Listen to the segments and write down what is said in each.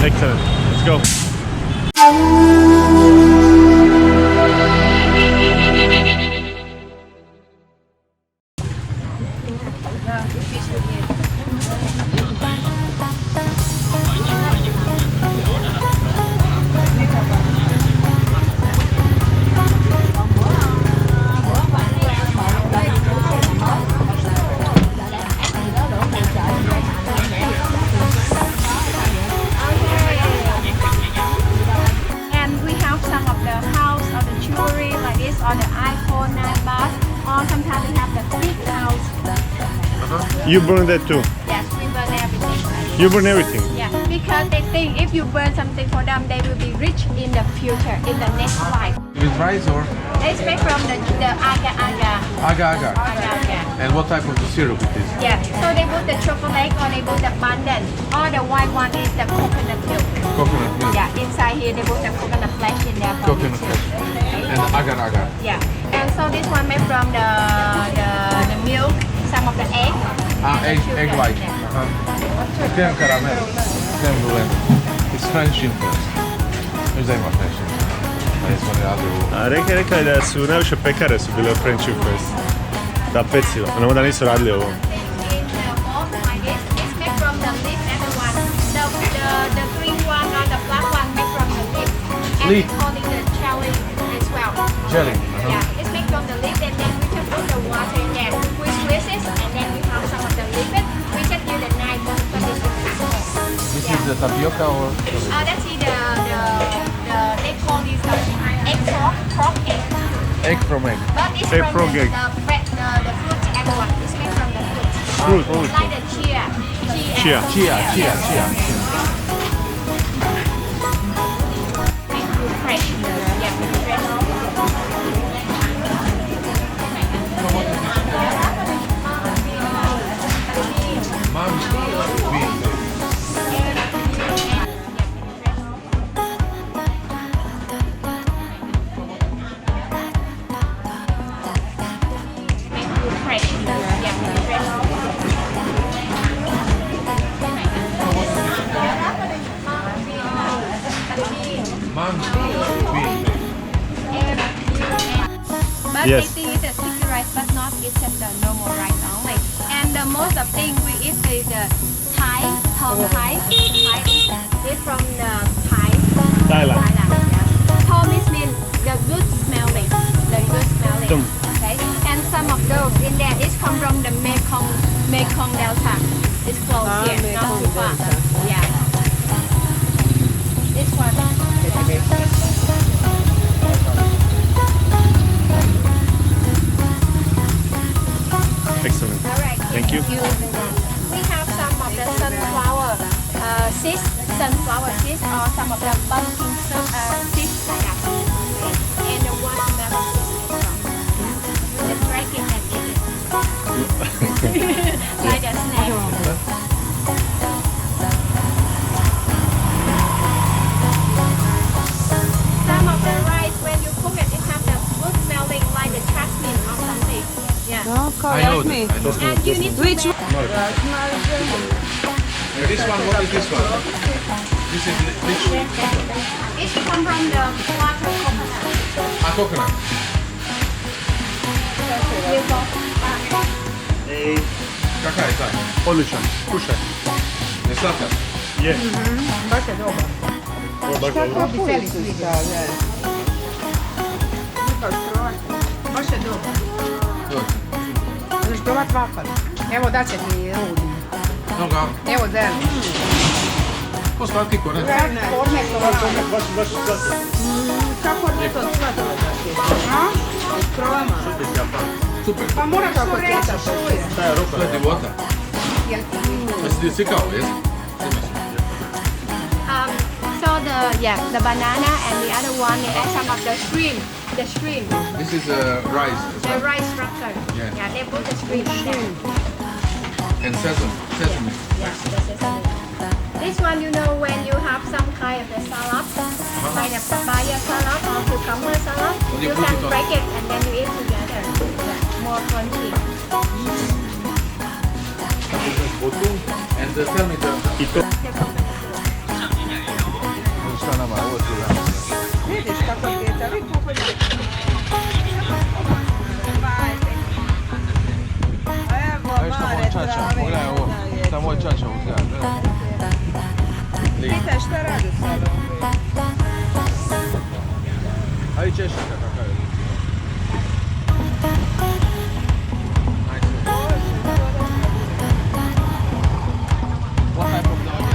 Excellent. Let's go. And we have some of the house or the jewelry like this or the iPhone 9 bus or sometimes we have the big house. You burn that too. Yes, we burn everything. You burn everything. Yeah, because they think if you burn something for them, they will be rich in the future, in the next life. With rice or They make from the agar-agar. agar-agar? Agar-agar. And what type of the syrup it is? Yeah, so they put the chocolate or they put the pandan or the white one is the coconut milk. Coconut milk. Yeah, inside here they put the coconut flesh in there. for Coconut you. flesh. And agar-agar. Yeah, and so this one made from the milk, some of the egg. Egg, sugar. egg white. Yeah. Krem karamel. Krem brulee. It's French influence. Znaš da ima French influence? Da smo ne radu. A rekao je da su najviše pekare su bile French influence. Da pecivo. Ono da nisu radili ovo. In the bowl like this, it's made from the leaf and the one. The green one or the black one made from the leaf. And Leaf. it's called the jelly as well. Jelly. Yeah, it's made from the leaf and then we can put the water in there. We squeeze it and then we have some of the liquid. We can use the knife to put it in the This Yeah. is the tapioca or? That's they call this egg frog egg. Egg from egg. But it's Egg from frog egg. the fruit egg one. It's made from the Fruit. fruit. Like the chia. Chia. Chia. Fresh. Yeah, fresh. Mom's bean. Fresh. Yeah, fresh. Mom's bean. But Yes. I think it's a sticky rice, but not it's just the normal rice only. And the most of thing we eat is the Thai, Tom Thai. It's from the Thai. Thailand. Yeah. Tom is mean the good smelling, the good smelling. Tom. Okay. And some of those in there is come from the Mekong Delta. It's close here, not too far. Yeah. This one. Excellent. Alright. Thank you. We have some of the sunflower seeds, or some of the pumpkin seeds like that. And the watermelon seeds. You can break it and eat it. Like a snack. Some of the rice when you cook it, it has the good smelling like the jasmine or something. Yeah. I know that. I know that. And you need to Which make- This one, what is this one? This is which? It's come from the water coconut. Coconut. Kakav je taj? Odličan. Kušaj. Ne slatka? Je. baš je dobar. Ovo je baš dobro. Biseli su stavljaju. Baš je dobar. Možeš probat vafar. Evo da će ti rudi. Noga. Evo zeli. Ko slatki ko ne? Forme Baš slatko. kako ne to sladole da ti je? A? Probajmo. Super. Pa mora kako teta šuje. Šta je roka? To je divota. Jel ti Jesi ti sikao, jesi? So the banana and the other one they add some of the shrimp. The shrimp, This is rice. the rice structure. Yeah. They put the shrimp in there. And sesame. Yeah, the sesame. This one, you know, when you have some kind of the salad, like the papaya salad or cucumber salad, Well, you you put can it on- break it and then you eat together. Yeah, more crunchy. And tell me the... I to Vidiš kako djeca, vidi kako djeca. Evo, Mare, Pogledaj ovo, šta moj čača uzgleda. Pitaj šta radi u salonu. A i češljaka kakav je. What type of dog?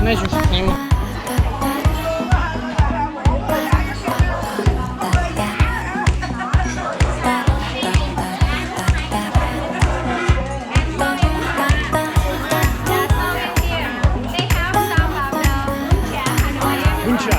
매주 이모. Buncha.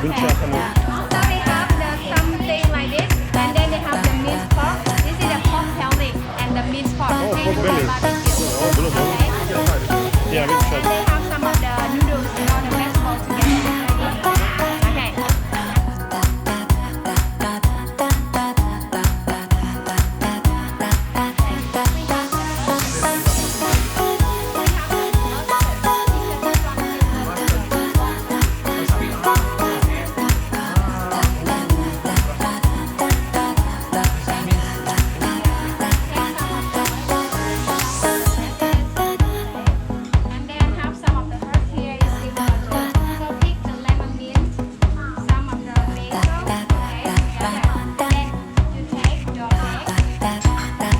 Buncha Hanoi. So they have the something like this, and then they have the minced pork. This is the pork belly and the minced pork. Oh, They pork do belly. the barbecue. Oh, belum. Okay. Yeah, we'll try. And they have some of the noodles and all the vegetables together. Okay. And then have some of the herbs here is similar to so pick the lemon mint, some of the basil, okay? Then you take your egg, okay? And then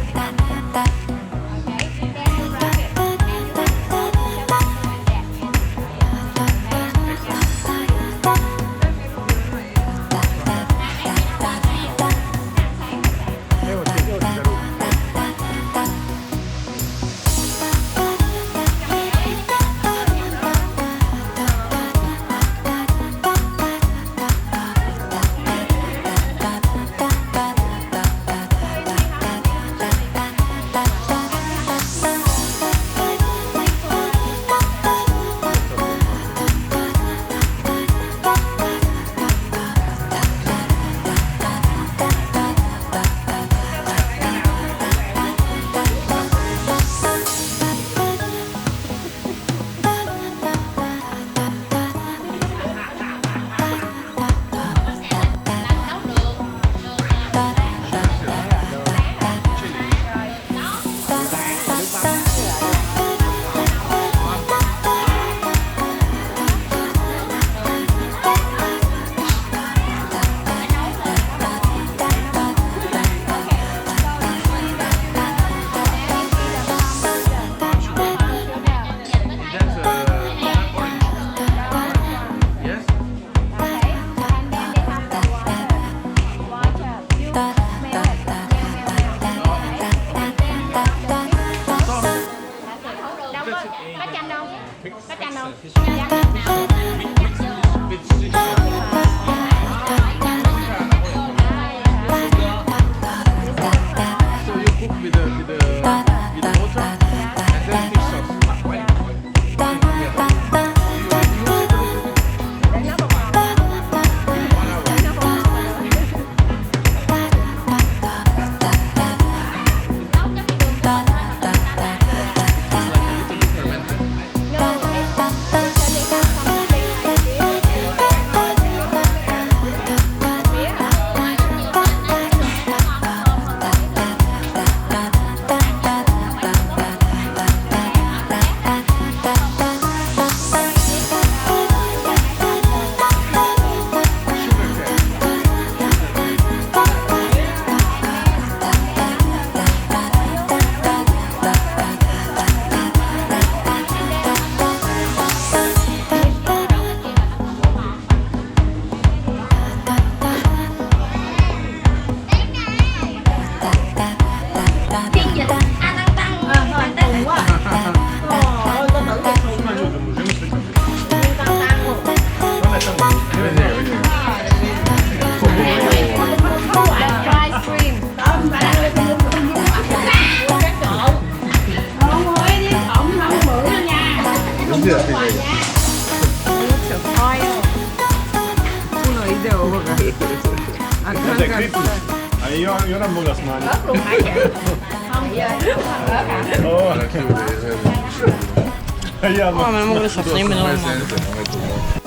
you wrap it and you put some of Yes? Okay, and then they have the water. You melt it, melt, okay? And then the mixed sauce. Đâu có chanh đâu? Có chanh không? So you cook with the water and then fish sauce. Uno ideо baka. Đây, crispy. Io non voglio smani. Ớt luôn hả chị? Không giờ ớt hả? Oh, io Oh, ma non lo so, io me lo mangio.